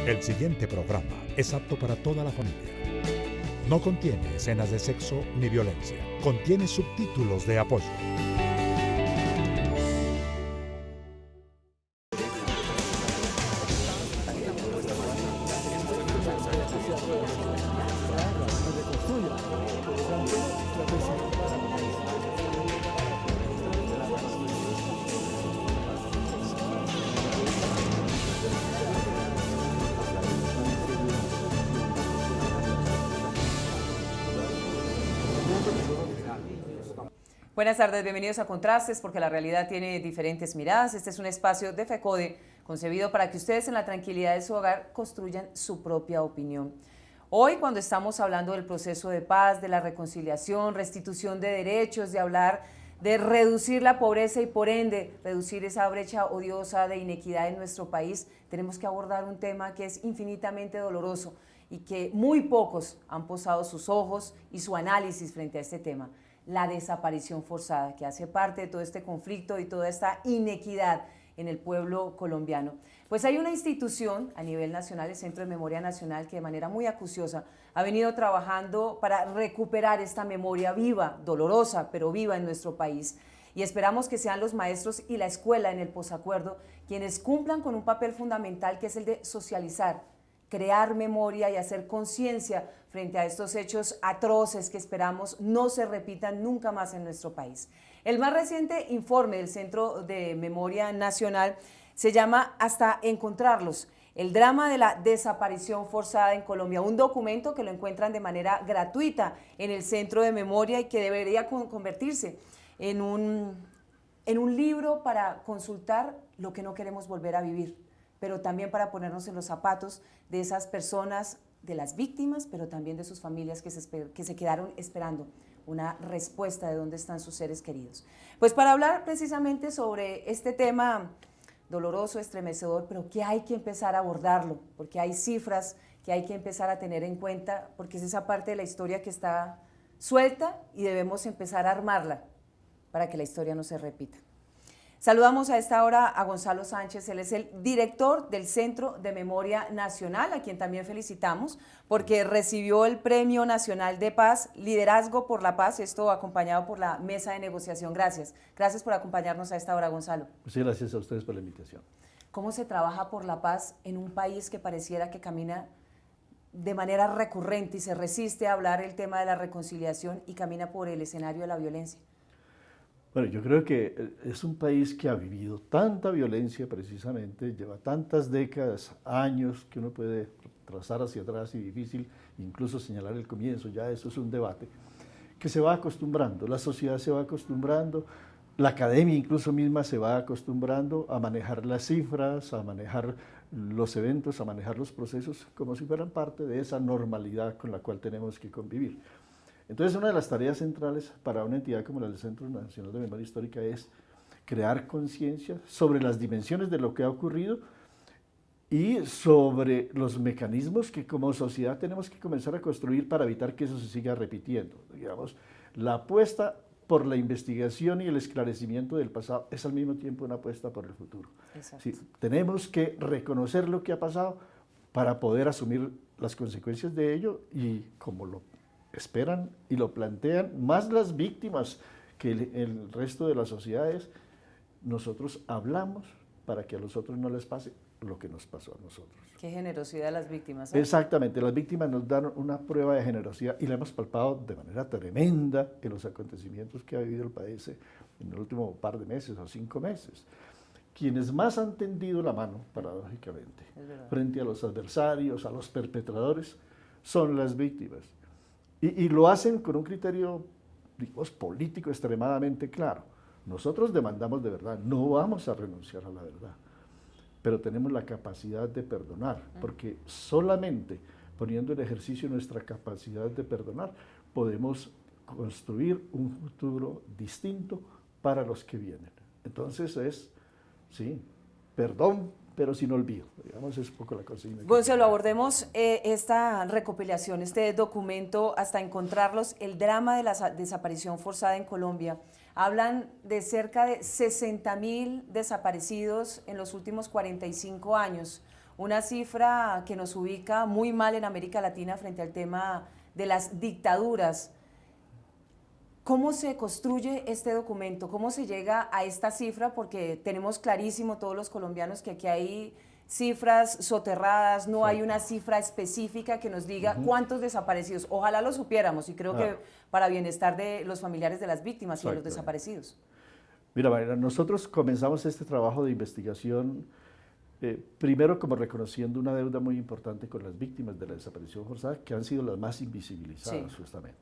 El siguiente programa es apto para toda la familia. No contiene escenas de sexo ni violencia. Contiene subtítulos de apoyo. Buenas tardes, bienvenidos a Contrastes, porque la realidad tiene diferentes miradas. Este es un espacio de FECODE concebido para que ustedes en la tranquilidad de su hogar construyan su propia opinión. Hoy, cuando estamos hablando del proceso de paz, de la reconciliación, restitución de derechos, de hablar de reducir la pobreza y por ende reducir esa brecha odiosa de inequidad en nuestro país, tenemos que abordar un tema que es infinitamente doloroso y que muy pocos han posado sus ojos y su análisis frente a este tema: la desaparición forzada, que hace parte de todo este conflicto y toda esta inequidad en el pueblo colombiano. Pues hay una institución a nivel nacional, el Centro de Memoria Nacional, que de manera muy acuciosa ha venido trabajando para recuperar esta memoria viva, dolorosa, pero viva en nuestro país. Y esperamos que sean los maestros y la escuela en el posacuerdo quienes cumplan con un papel fundamental, que es el de socializar, crear memoria y hacer conciencia frente a estos hechos atroces que esperamos no se repitan nunca más en nuestro país. El más reciente informe del Centro de Memoria Nacional se llama Hasta encontrarlos: el drama de la desaparición forzada en Colombia, un documento que lo encuentran de manera gratuita en el Centro de Memoria y que debería convertirse en un libro para consultar lo que no queremos volver a vivir, pero también para ponernos en los zapatos de esas personas, de las víctimas, pero también de sus familias que se quedaron esperando una respuesta de dónde están sus seres queridos. Pues para hablar precisamente sobre este tema doloroso, estremecedor, pero que hay que empezar a abordarlo, porque hay cifras que hay que empezar a tener en cuenta, porque es esa parte de la historia que está suelta y debemos empezar a armarla para que la historia no se repita. Saludamos a esta hora a Gonzalo Sánchez. Él es el director del Centro de Memoria Nacional, a quien también felicitamos porque recibió el Premio Nacional de Paz, Liderazgo por la Paz, esto acompañado por la Mesa de Negociación. Gracias. Gracias por acompañarnos a esta hora, Gonzalo. Sí, gracias a ustedes por la invitación. ¿Cómo se trabaja por la paz en un país que pareciera que camina de manera recurrente y se resiste a hablar el tema de la reconciliación y camina por el escenario de la violencia? Bueno, yo creo que es un país que ha vivido tanta violencia precisamente, lleva tantas décadas, años, que uno puede trazar hacia atrás y difícil incluso señalar el comienzo, ya eso es un debate, que se va acostumbrando, la sociedad se va acostumbrando, la academia incluso misma se va acostumbrando a manejar las cifras, a manejar los eventos, a manejar los procesos como si fueran parte de esa normalidad con la cual tenemos que convivir. Entonces, una de las tareas centrales para una entidad como la del Centro Nacional de Memoria Histórica es crear conciencia sobre las dimensiones de lo que ha ocurrido y sobre los mecanismos que como sociedad tenemos que comenzar a construir para evitar que eso se siga repitiendo. Digamos, la apuesta por la investigación y el esclarecimiento del pasado es al mismo tiempo una apuesta por el futuro. Sí, tenemos que reconocer lo que ha pasado para poder asumir las consecuencias de ello y como lo esperan y lo plantean más las víctimas que el resto de las sociedades, nosotros hablamos para que a los otros no les pase lo que nos pasó a nosotros. Qué generosidad de las víctimas, ¿eh? Exactamente, las víctimas nos dan una prueba de generosidad y la hemos palpado de manera tremenda en los acontecimientos que ha vivido el país en el último par de meses o 5 meses. Quienes más han tendido la mano, paradójicamente, frente a los adversarios, a los perpetradores, son las víctimas. Y lo hacen con un criterio, digamos, político extremadamente claro. Nosotros demandamos de verdad, no vamos a renunciar a la verdad, pero tenemos la capacidad de perdonar, porque solamente poniendo en ejercicio nuestra capacidad de perdonar, podemos construir un futuro distinto para los que vienen. Entonces es, sí, perdón, pero sin olvido, digamos, es un poco la consigna. Gonzalo, abordemos esta recopilación, este documento, hasta encontrarlos, el drama de la desaparición forzada en Colombia. Hablan de cerca de 60.000 desaparecidos en los últimos 45 años, una cifra que nos ubica muy mal en América Latina frente al tema de las dictaduras. ¿Cómo se construye este documento? ¿Cómo se llega a esta cifra? Porque tenemos clarísimo todos los colombianos que aquí hay cifras soterradas, no hay una cifra específica que nos diga cuántos desaparecidos. Ojalá lo supiéramos y creo que para bienestar de los familiares de las víctimas y de los desaparecidos. Mira, Mayra, nosotros comenzamos este trabajo de investigación primero como reconociendo una deuda muy importante con las víctimas de la desaparición forzada, que han sido las más invisibilizadas justamente.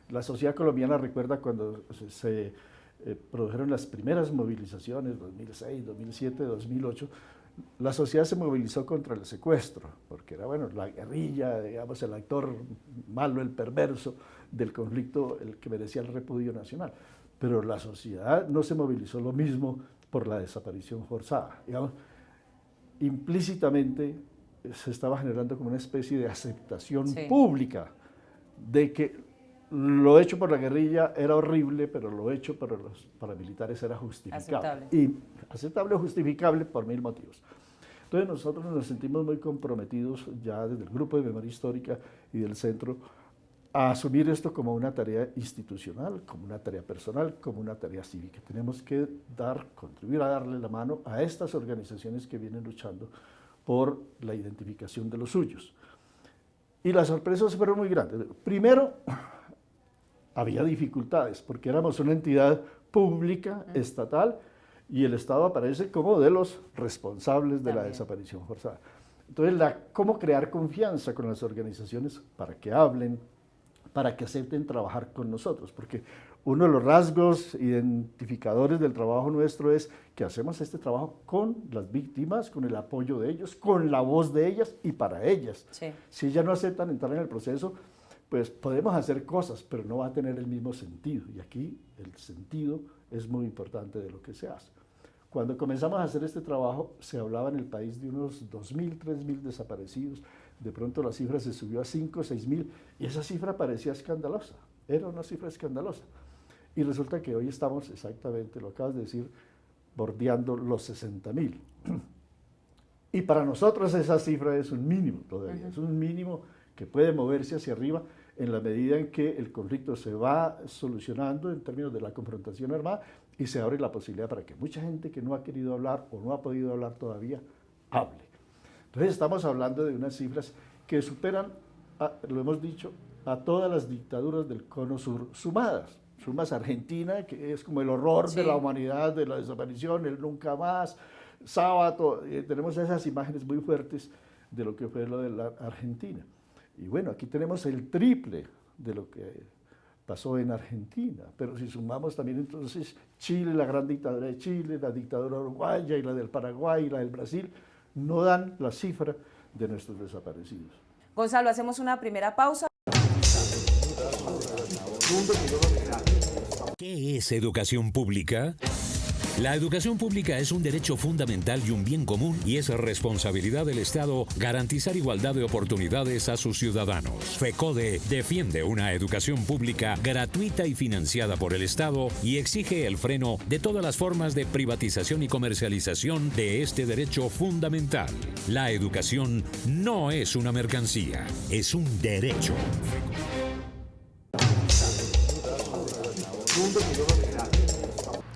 La sociedad colombiana recuerda cuando se produjeron las primeras movilizaciones, 2006, 2007, 2008, la sociedad se movilizó contra el secuestro, porque era, bueno, la guerrilla, digamos, el actor malo, el perverso del conflicto, el que merecía el repudio nacional. Pero la sociedad no se movilizó lo mismo por la desaparición forzada. Digamos, implícitamente se estaba generando como una especie de aceptación pública de que lo hecho por la guerrilla era horrible, pero lo hecho por los paramilitares era justificable. Y aceptable o justificable por 1000 motivos. Entonces nosotros nos sentimos muy comprometidos ya desde el Grupo de Memoria Histórica y del Centro a asumir esto como una tarea institucional, como una tarea personal, como una tarea cívica. Tenemos que contribuir a darle la mano a estas organizaciones que vienen luchando por la identificación de los suyos. Y las sorpresas fueron muy grandes. Primero, había dificultades, porque éramos una entidad pública, estatal, y el Estado aparece como de los responsables de la desaparición forzada. Entonces, cómo crear confianza con las organizaciones para que hablen, para que acepten trabajar con nosotros, porque uno de los rasgos identificadores del trabajo nuestro es que hacemos este trabajo con las víctimas, con el apoyo de ellos, con la voz de ellas y para ellas. Si ellas no aceptan entrar en el proceso, pues podemos hacer cosas, pero no va a tener el mismo sentido, y aquí el sentido es muy importante de lo que se hace. Cuando comenzamos a hacer este trabajo, se hablaba en el país de unos 2.000, 3.000 desaparecidos, de pronto la cifra se subió a 5, 6.000, y esa cifra parecía escandalosa, era una cifra escandalosa. Y resulta que hoy estamos exactamente, lo acabas de decir, bordeando los 60.000. Y para nosotros esa cifra es un mínimo todavía, es un mínimo que puede moverse hacia arriba en la medida en que el conflicto se va solucionando en términos de la confrontación armada y se abre la posibilidad para que mucha gente que no ha querido hablar o no ha podido hablar todavía, hable. Entonces estamos hablando de unas cifras que superan, lo hemos dicho, a todas las dictaduras del Cono Sur sumadas. Sumas Argentina, que es como el horror de la humanidad, de la desaparición, el nunca más, Sábato, tenemos esas imágenes muy fuertes de lo que fue lo de la Argentina. Y bueno, aquí tenemos el triple de lo que pasó en Argentina, pero si sumamos también entonces Chile, la gran dictadura de Chile, la dictadura uruguaya y la del Paraguay y la del Brasil, no dan la cifra de nuestros desaparecidos. Gonzalo, hacemos una primera pausa. ¿Qué es educación pública? La educación pública es un derecho fundamental y un bien común y es responsabilidad del Estado garantizar igualdad de oportunidades a sus ciudadanos. FECODE defiende una educación pública gratuita y financiada por el Estado y exige el freno de todas las formas de privatización y comercialización de este derecho fundamental. La educación no es una mercancía, es un derecho.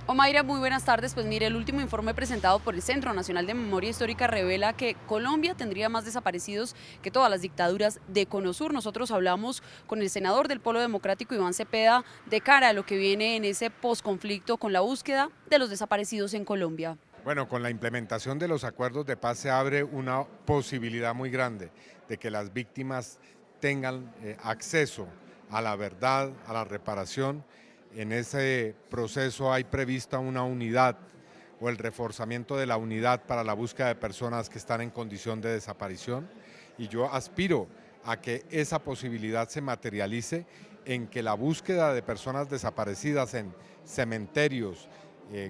Omaira, muy buenas tardes. Pues mire, el último informe presentado por el Centro Nacional de Memoria Histórica revela que Colombia tendría más desaparecidos que todas las dictaduras de Cono Sur. Nosotros hablamos con el senador del Polo Democrático, Iván Cepeda, de cara a lo que viene en ese posconflicto con la búsqueda de los desaparecidos en Colombia. Bueno, con la implementación de los acuerdos de paz se abre una posibilidad muy grande de que las víctimas tengan acceso a la verdad, a la reparación. En ese proceso hay prevista una unidad o el reforzamiento de la unidad para la búsqueda de personas que están en condición de desaparición, y yo aspiro a que esa posibilidad se materialice en que la búsqueda de personas desaparecidas en cementerios,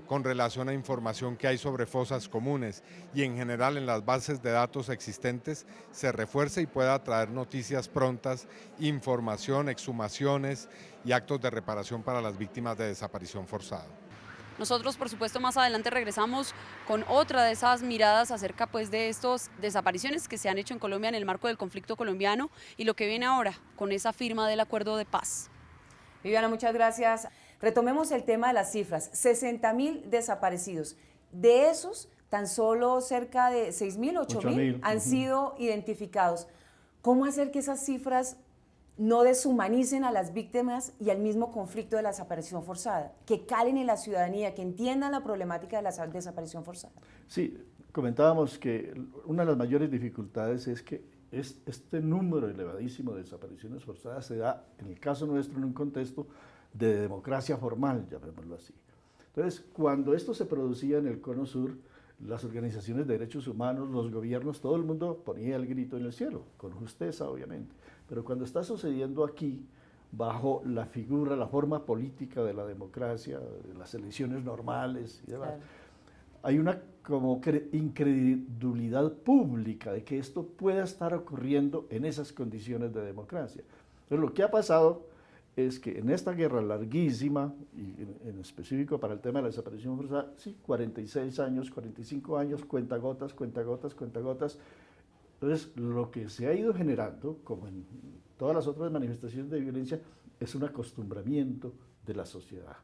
con relación a información que hay sobre fosas comunes y en general en las bases de datos existentes, se refuerce y pueda traer noticias prontas, información, exhumaciones y actos de reparación para las víctimas de desaparición forzada. Nosotros, por supuesto, más adelante regresamos con otra de esas miradas acerca pues de estas desapariciones que se han hecho en Colombia en el marco del conflicto colombiano y lo que viene ahora con esa firma del acuerdo de paz. Viviana, muchas gracias. Retomemos el tema de las cifras. 60.000 desaparecidos. De esos, tan solo cerca de 6.000, 8.000 han sido identificados. ¿Cómo hacer que esas cifras no deshumanicen a las víctimas y al mismo conflicto de la desaparición forzada? Que calen en la ciudadanía, que entiendan la problemática de la desaparición forzada. Sí, comentábamos que una de las mayores dificultades es que este número elevadísimo de desapariciones forzadas se da, en el caso nuestro, en un contexto de democracia formal, llamémoslo así. Entonces, cuando esto se producía en el Cono Sur, las organizaciones de derechos humanos, los gobiernos, todo el mundo ponía el grito en el cielo, con justeza obviamente. Pero cuando está sucediendo aquí, bajo la figura, la forma política de la democracia, de las elecciones normales y demás, claro, hay una como incredulidad pública de que esto pueda estar ocurriendo en esas condiciones de democracia. Entonces, lo que ha pasado es que en esta guerra larguísima, y en específico para el tema de la desaparición forzada, sí, 46 años, 45 años, cuentagotas, cuentagotas, cuentagotas. Entonces, lo que se ha ido generando, como en todas las otras manifestaciones de violencia, es un acostumbramiento de la sociedad.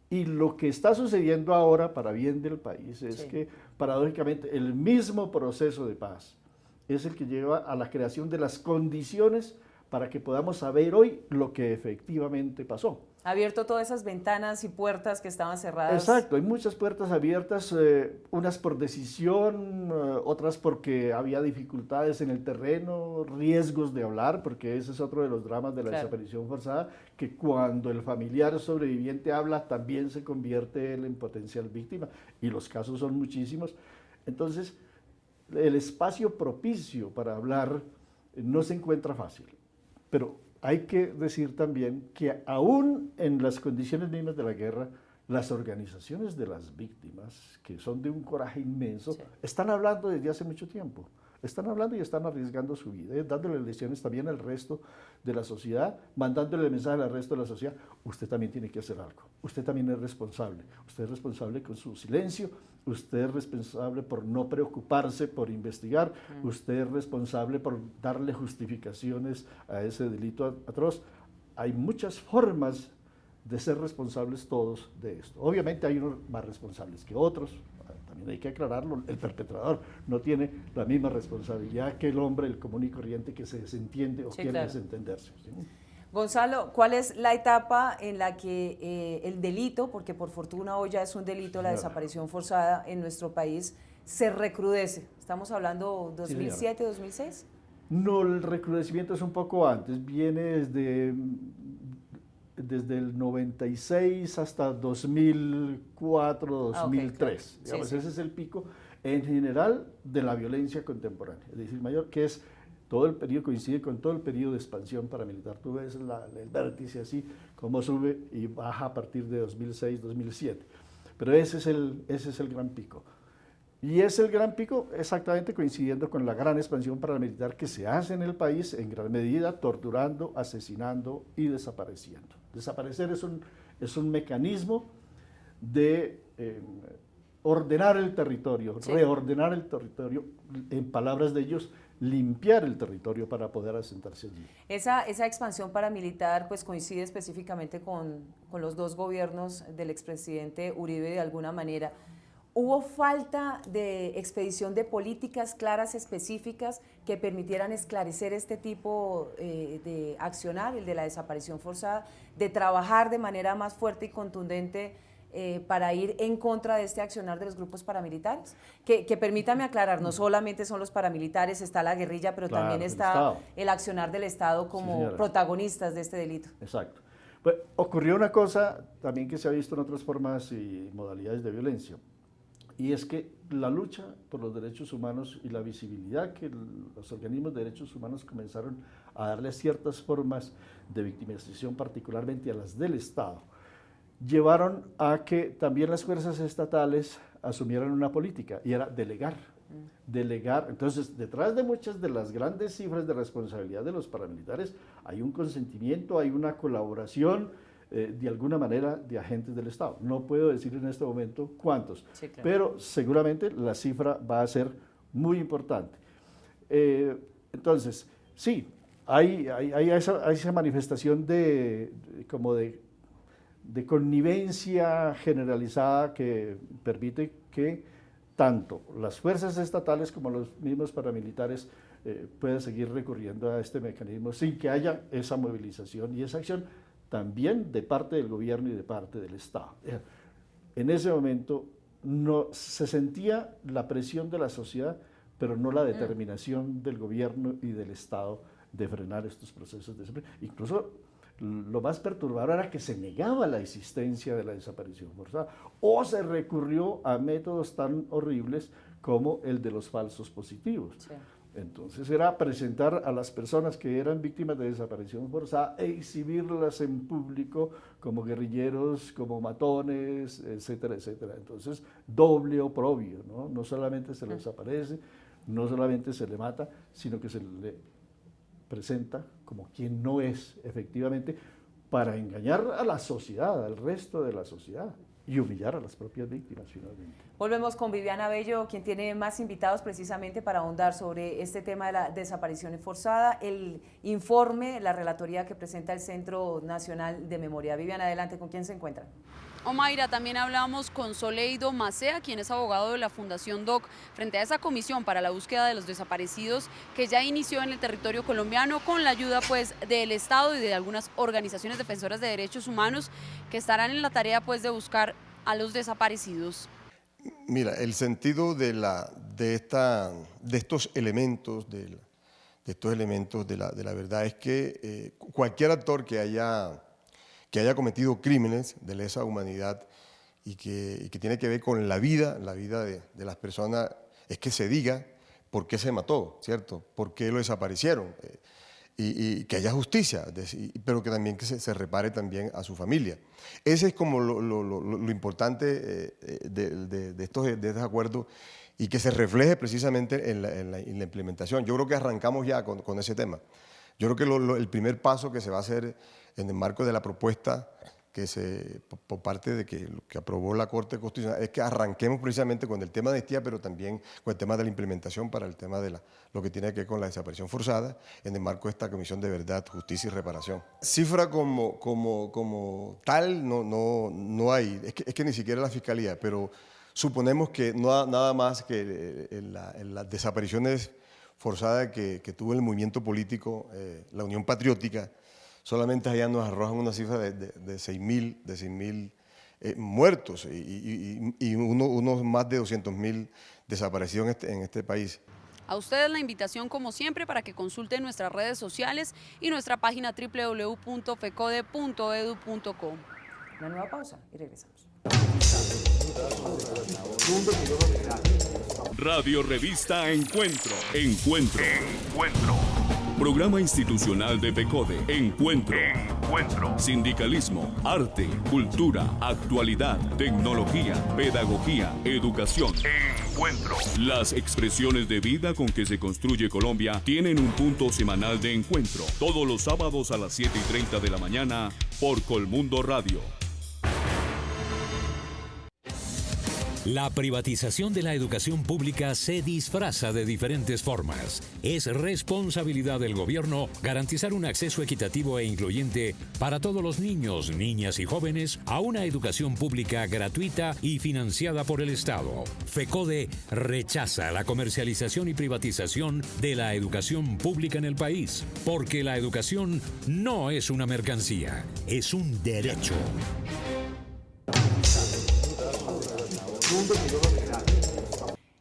Y lo que está sucediendo ahora, para bien del país, es que, paradójicamente, el mismo proceso de paz es el que lleva a la creación de las condiciones para que podamos saber hoy lo que efectivamente pasó. Ha abierto todas esas ventanas y puertas que estaban cerradas. Exacto, hay muchas puertas abiertas, unas por decisión, otras porque había dificultades en el terreno, riesgos de hablar, porque ese es otro de los dramas de la desaparición forzada, que cuando el familiar sobreviviente habla, también se convierte él en potencial víctima, y los casos son muchísimos. Entonces, el espacio propicio para hablar no se encuentra fácil, pero hay que decir también que aún en las condiciones mismas de la guerra, las organizaciones de las víctimas, que son de un coraje inmenso, están hablando desde hace mucho tiempo. Están hablando y están arriesgando su vida, dándole lecciones también al resto de la sociedad, mandándole el mensaje al resto de la sociedad: usted también tiene que hacer algo, usted también es responsable con su silencio, usted es responsable por no preocuparse, por investigar, usted es responsable por darle justificaciones a ese delito atroz. Hay muchas formas de ser responsables todos de esto. Obviamente hay unos más responsables que otros, también hay que aclararlo, el perpetrador no tiene la misma responsabilidad que el hombre, el común y corriente, que se desentiende o quiere desentenderse. ¿Sí? Gonzalo, ¿cuál es la etapa en la que el delito, porque por fortuna hoy ya es un delito la desaparición forzada en nuestro país, se recrudece? ¿Estamos hablando 2007, 2006? No, el recrudecimiento es un poco antes, viene desde el 96 hasta 2004, 2003. Okay, claro. Ese es el pico en general de la violencia contemporánea, es decir, mayor, que es todo el periodo, coincide con todo el periodo de expansión paramilitar. Tú ves el vértice así, cómo sube y baja a partir de 2006, 2007. Pero ese es el gran pico. Y es el gran pico exactamente coincidiendo con la gran expansión paramilitar que se hace en el país, en gran medida torturando, asesinando y desapareciendo. Desaparecer es un mecanismo de ordenar el territorio, reordenar el territorio, en palabras de ellos, limpiar el territorio para poder asentarse allí. Esa expansión paramilitar pues coincide específicamente con los dos gobiernos del expresidente Uribe de alguna manera. ¿Hubo falta de expedición de políticas claras, específicas, que permitieran esclarecer este tipo de accionar, el de la desaparición forzada, de trabajar de manera más fuerte y contundente para ir en contra de este accionar de los grupos paramilitares? Que permítame aclarar, no solamente son los paramilitares, está la guerrilla, pero también está el accionar del Estado como protagonistas de este delito. Exacto. Pues, ocurrió una cosa también que se ha visto en otras formas y modalidades de violencia. Y es que la lucha por los derechos humanos y la visibilidad que los organismos de derechos humanos comenzaron a darle ciertas formas de victimización, particularmente a las del Estado, llevaron a que también las fuerzas estatales asumieran una política, y era delegar. Delegar. Entonces, detrás de muchas de las grandes cifras de responsabilidad de los paramilitares hay un consentimiento, hay una colaboración, de alguna manera de agentes del Estado. No puedo decir en este momento cuántos, Sí, claro. pero seguramente la cifra va a ser muy importante. Entonces, sí, hay esa manifestación como de connivencia generalizada que permite que tanto las fuerzas estatales como los mismos paramilitares puedan seguir recurriendo a este mecanismo sin que haya esa movilización y esa acción también de parte del gobierno y de parte del Estado. En ese momento se sentía la presión de la sociedad, pero no la determinación del gobierno y del Estado de frenar estos procesos de desaparición. Incluso lo más perturbador era que se negaba la existencia de la desaparición forzada o se recurrió a métodos tan horribles como el de los falsos positivos. Sí. Entonces era presentar a las personas que eran víctimas de desaparición forzada e exhibirlas en público como guerrilleros, como matones, etcétera, etcétera. Entonces, doble oprobio, ¿no? No solamente se le desaparece, no solamente se le mata, sino que se le presenta como quien no es efectivamente para engañar a la sociedad, al resto de la sociedad y humillar a las propias víctimas finalmente. Volvemos con Viviana Bello, quien tiene más invitados precisamente para ahondar sobre este tema de la desaparición forzada, el informe, la relatoría que presenta el Centro Nacional de Memoria. Viviana, adelante, ¿con quién se encuentran? Omaira, también hablamos con Soleido Macea, quien es abogado de la Fundación DOC, frente a esa comisión para la búsqueda de los desaparecidos que ya inició en el territorio colombiano con la ayuda pues del Estado y de algunas organizaciones defensoras de derechos humanos que estarán en la tarea pues de buscar a los desaparecidos. Mira, el sentido de estos elementos de la verdad es que cualquier actor que haya cometido crímenes de lesa humanidad y que tiene que ver con la vida de las personas, es que se diga por qué se mató, ¿cierto? ¿Por qué lo desaparecieron? Y que haya justicia, pero que también que se repare también a su familia. Ese es como lo importante de estos acuerdos y que se refleje precisamente en la implementación. Yo creo que arrancamos ya con ese tema. Yo creo que el primer paso que se va a hacer en el marco de la propuesta por parte de que aprobó la Corte Constitucional es que arranquemos precisamente con el tema de amnistía, pero también con el tema de la implementación para el tema de lo que tiene que ver con la desaparición forzada en el marco de esta Comisión de Verdad, Justicia y Reparación. Cifra como tal no hay, es que ni siquiera la Fiscalía, pero suponemos que nada más que en las desapariciones forzadas que tuvo el movimiento político, la Unión Patriótica, solamente allá nos arrojan una cifra de 6.000 muertos y unos más de 200.000 desaparecidos en este país. A ustedes la invitación como siempre para que consulten nuestras redes sociales y nuestra página www.fecode.edu.co. Una nueva pausa y regresamos. Radio Revista Encuentro. Programa institucional de FECODE. Encuentro. Sindicalismo, arte, cultura, actualidad, tecnología, pedagogía, educación. Las expresiones de vida con que se construye Colombia tienen un punto semanal de encuentro. Todos los sábados a las 7:30 de la mañana por Colmundo Radio. La privatización de la educación pública se disfraza de diferentes formas. Es responsabilidad del gobierno garantizar un acceso equitativo e incluyente para todos los niños, niñas y jóvenes a una educación pública gratuita y financiada por el Estado. FECODE rechaza la comercialización y privatización de la educación pública en el país, porque la educación no es una mercancía, es un derecho.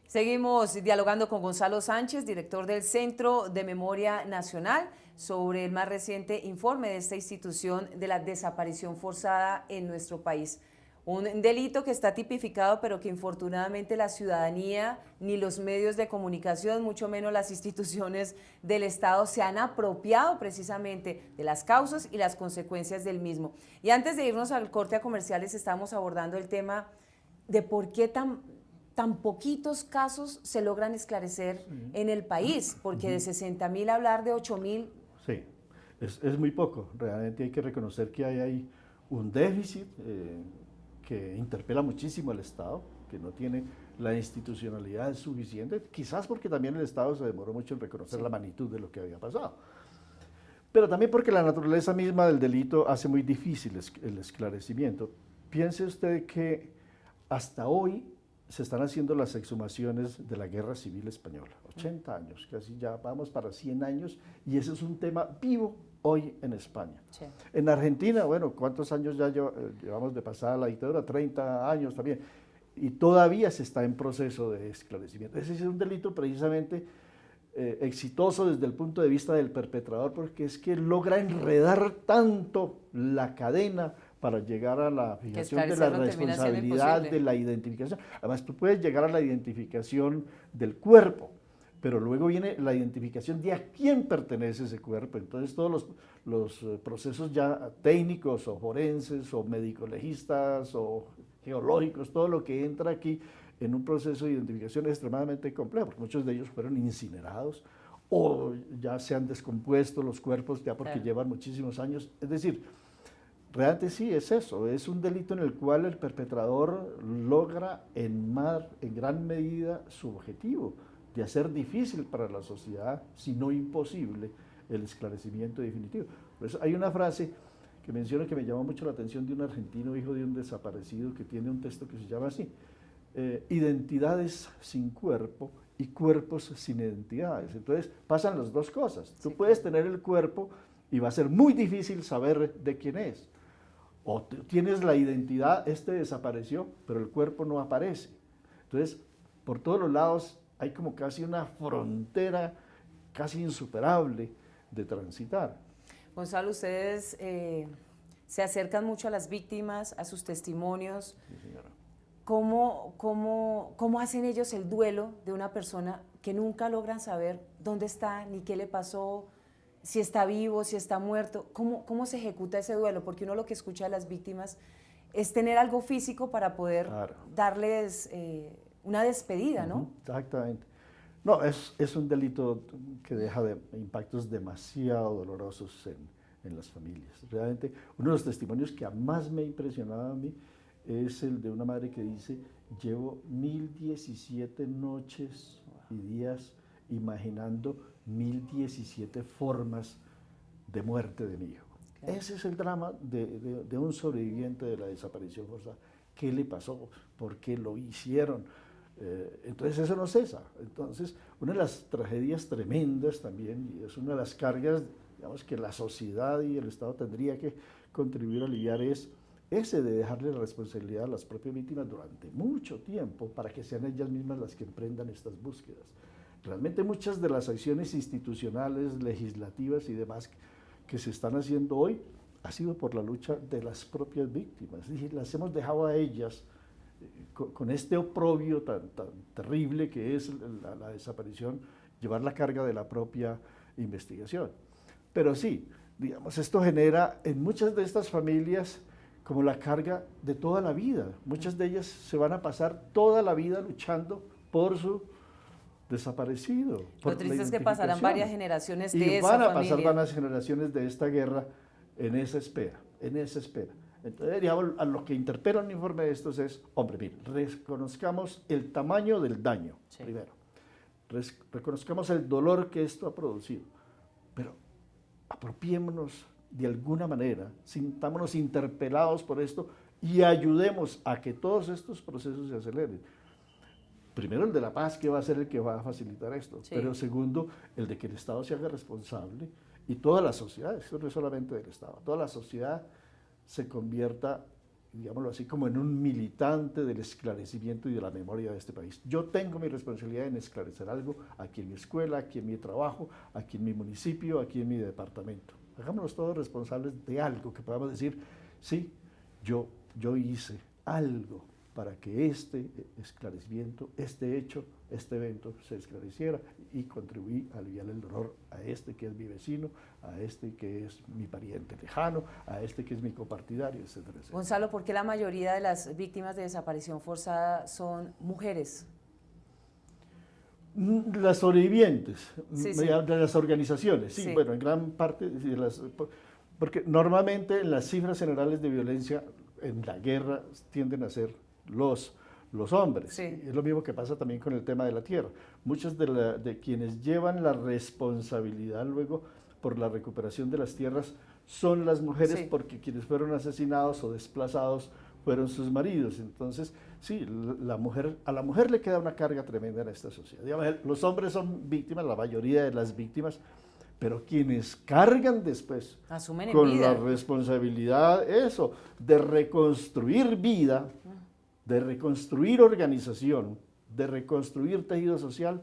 Seguimos dialogando con Gonzalo Sánchez, director del Centro de Memoria Nacional, sobre el más reciente informe de esta institución de la desaparición forzada en nuestro país. Un delito que está tipificado, pero que infortunadamente la ciudadanía, ni los medios de comunicación, mucho menos las instituciones del Estado, se han apropiado precisamente de las causas y las consecuencias del mismo. Y antes de irnos al corte a comerciales, estamos abordando el tema de por qué tan poquitos casos se logran esclarecer en el país, porque de 60.000 hablar de 8.000... Sí, es muy poco. Realmente hay que reconocer que hay un déficit que interpela muchísimo al Estado, que no tiene la institucionalidad suficiente, quizás porque también el Estado se demoró mucho en reconocer la magnitud de lo que había pasado. Pero también porque la naturaleza misma del delito hace muy difícil el esclarecimiento. Piense usted que hasta hoy se están haciendo las exhumaciones de la Guerra Civil Española, 80 años, casi ya vamos para 100 años, y ese es un tema vivo hoy en España. Sí. En Argentina, bueno, ¿cuántos años ya llevamos de pasada la dictadura? 30 años también, y todavía se está en proceso de esclarecimiento. Ese es un delito precisamente exitoso desde el punto de vista del perpetrador, porque es que logra enredar tanto la cadena para llegar a la fijación de la responsabilidad, de la identificación. Además, tú puedes llegar a la identificación del cuerpo, pero luego viene la identificación de a quién pertenece ese cuerpo. Entonces, todos los procesos ya técnicos o forenses o médico-legistas o geológicos, todo lo que entra aquí en un proceso de identificación es extremadamente complejo, porque muchos de ellos fueron incinerados o ya se han descompuesto los cuerpos ya porque llevan muchísimos años. Es decir, realmente sí es eso, es un delito en el cual el perpetrador logra en gran medida su objetivo de hacer difícil para la sociedad, si no imposible, el esclarecimiento definitivo. Por eso hay una frase que menciona que me llamó mucho la atención de un argentino, hijo de un desaparecido, que tiene un texto que se llama así: identidades sin cuerpo y cuerpos sin identidades. Entonces pasan las dos cosas. Tú puedes tener el cuerpo y va a ser muy difícil saber de quién es. O tienes la identidad, este desapareció, pero el cuerpo no aparece. Entonces, por todos los lados hay como casi una frontera casi insuperable de transitar. Gonzalo, ustedes se acercan mucho a las víctimas, a sus testimonios. Sí, señora. ¿Cómo hacen ellos el duelo de una persona que nunca logran saber dónde está, ni qué le pasó, si está vivo, si está muerto? ¿Cómo se ejecuta ese duelo? Porque uno lo que escucha de las víctimas es tener algo físico para poder darles una despedida, ¿no? Exactamente. No, es un delito que deja impactos demasiado dolorosos en las familias. Realmente, uno de los testimonios que más me ha impresionado a mí es el de una madre que dice: llevo 1017 noches y días imaginando 1017 formas de muerte de mi hijo. Claro. Ese es el drama de un sobreviviente de la desaparición forzada. ¿Qué le pasó? ¿Por qué lo hicieron? Entonces eso no cesa. Entonces, una de las tragedias tremendas también, y es una de las cargas, digamos, que la sociedad y el Estado tendría que contribuir a aliviar, es ese de dejarle la responsabilidad a las propias víctimas durante mucho tiempo para que sean ellas mismas las que emprendan estas búsquedas. Realmente muchas de las acciones institucionales, legislativas y demás que se están haciendo hoy ha sido por la lucha de las propias víctimas. Es decir, las hemos dejado a ellas con este oprobio tan terrible que es la desaparición, llevar la carga de la propia investigación. Pero sí, digamos, esto genera en muchas de estas familias como la carga de toda la vida. Muchas de ellas se van a pasar toda la vida luchando por su desaparecido. Lo triste es que pasarán varias generaciones de esa familia. Y van a pasar varias generaciones de esta guerra en esa espera, Entonces, digamos, a lo que interpela un informe de estos es: hombre, mire, reconozcamos el tamaño del daño, primero. Reconozcamos el dolor que esto ha producido, pero apropiémonos de alguna manera, sintámonos interpelados por esto y ayudemos a que todos estos procesos se aceleren. Primero, el de la paz, que va a ser el que va a facilitar esto, pero segundo, el de que el Estado se haga responsable y toda la sociedad, esto no es solamente del Estado, toda la sociedad se convierta, digámoslo así, como en un militante del esclarecimiento y de la memoria de este país. Yo tengo mi responsabilidad en esclarecer algo aquí en mi escuela, aquí en mi trabajo, aquí en mi municipio, aquí en mi departamento. Hagámonos todos responsables de algo que podamos decir: sí, yo hice algo para que este esclarecimiento, este hecho, este evento se esclareciera, y contribuí a aliviar el dolor a este que es mi vecino, a este que es mi pariente lejano, a este que es mi copartidario, etcétera, etcétera. Gonzalo, ¿por qué la mayoría de las víctimas de desaparición forzada son mujeres? Las sobrevivientes, sí. de las organizaciones, sí, Sí. bueno, en gran parte, Porque normalmente en las cifras generales de violencia en la guerra tienden a ser los hombres. Sí. Es lo mismo que pasa también con el tema de la tierra. Muchos de quienes llevan la responsabilidad luego por la recuperación de las tierras son las mujeres, Sí. porque quienes fueron asesinados o desplazados fueron sus maridos. Entonces, sí, a la mujer le queda una carga tremenda en esta sociedad. Digamos, los hombres son víctimas, la mayoría de las víctimas, pero quienes cargan después Asumen en con vida. la responsabilidad, eso, de reconstruir vida, de reconstruir organización, de reconstruir tejido social,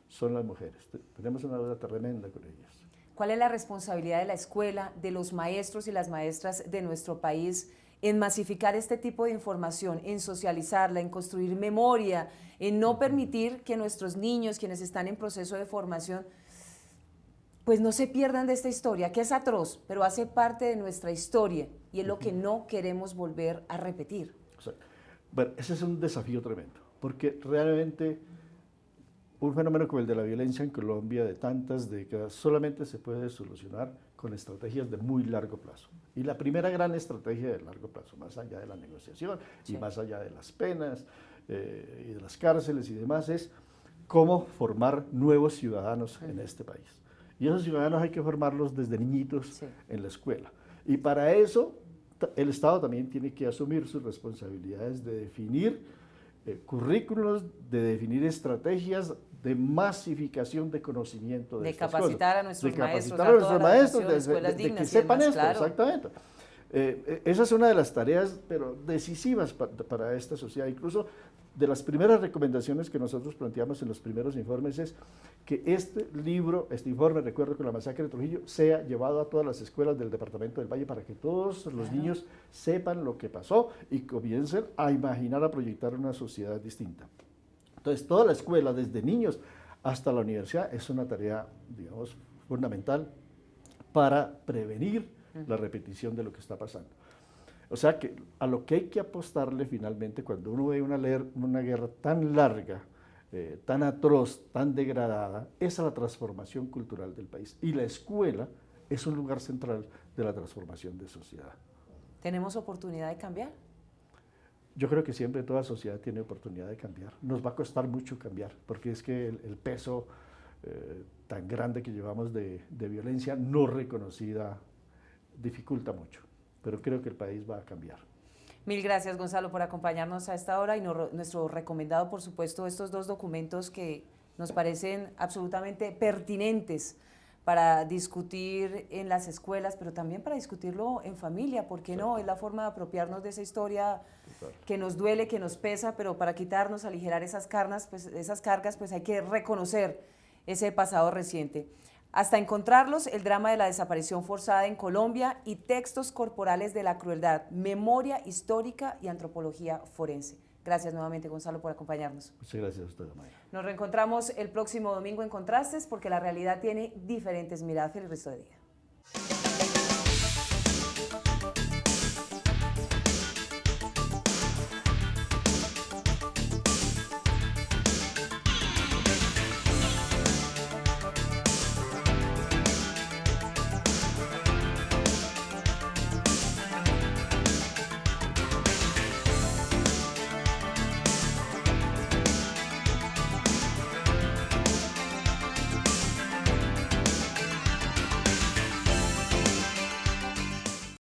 son las mujeres. Tenemos una deuda tremenda con ellas. ¿Cuál es la responsabilidad de la escuela, de los maestros y las maestras de nuestro país en masificar este tipo de información, en socializarla, en construir memoria, en no permitir que nuestros niños, quienes están en proceso de formación, pues no se pierdan de esta historia, que es atroz, pero hace parte de nuestra historia y es lo que no queremos volver a repetir? O sea, bueno, ese es un desafío tremendo, porque realmente un fenómeno como el de la violencia en Colombia de tantas décadas solamente se puede solucionar con estrategias de muy largo plazo. Y la primera gran estrategia de largo plazo, más allá de la negociación y más allá de las penas y de las cárceles y demás, es cómo formar nuevos ciudadanos en este país. Y esos ciudadanos hay que formarlos desde niñitos en la escuela. Y para eso el Estado también tiene que asumir sus responsabilidades de definir currículos, de definir estrategias de masificación de conocimiento de estas capacitar cosas. a nuestros De maestros, capacitar a nuestros toda la maestros, educación, escuelas de dignas que y sepan demás, esto, claro. exactamente. Esa es una de las tareas, pero decisivas para esta sociedad. Incluso de las primeras recomendaciones que nosotros planteamos en los primeros informes es que este informe, recuerdo con la masacre de Trujillo, sea llevado a todas las escuelas del departamento del Valle para que todos los niños sepan lo que pasó y comiencen a imaginar, a proyectar una sociedad distinta. Entonces, toda la escuela, desde niños hasta la universidad, es una tarea, digamos, fundamental para prevenir la repetición de lo que está pasando. O sea que a lo que hay que apostarle finalmente cuando uno ve una guerra tan larga, tan atroz, tan degradada, es a la transformación cultural del país. Y la escuela es un lugar central de la transformación de sociedad. ¿Tenemos oportunidad de cambiar? Yo creo que siempre toda sociedad tiene oportunidad de cambiar. Nos va a costar mucho cambiar, porque es que el peso tan grande que llevamos de violencia no reconocida dificulta mucho, pero creo que el país va a cambiar. Mil gracias, Gonzalo, por acompañarnos a esta hora y nuestro recomendado, por supuesto, estos dos documentos que nos parecen absolutamente pertinentes para discutir en las escuelas, pero también para discutirlo en familia, ¿por qué no? Es la forma de apropiarnos de esa historia que nos duele, que nos pesa, pero para quitarnos, aligerar esas cargas, pues hay que reconocer ese pasado reciente. Hasta encontrarlos, el drama de la desaparición forzada en Colombia y textos corporales de la crueldad, memoria histórica y antropología forense. Gracias nuevamente, Gonzalo, por acompañarnos. Muchas gracias a usted, Mayra. Nos reencontramos el próximo domingo en Contrastes, porque la realidad tiene diferentes miradas. Feliz resto de día.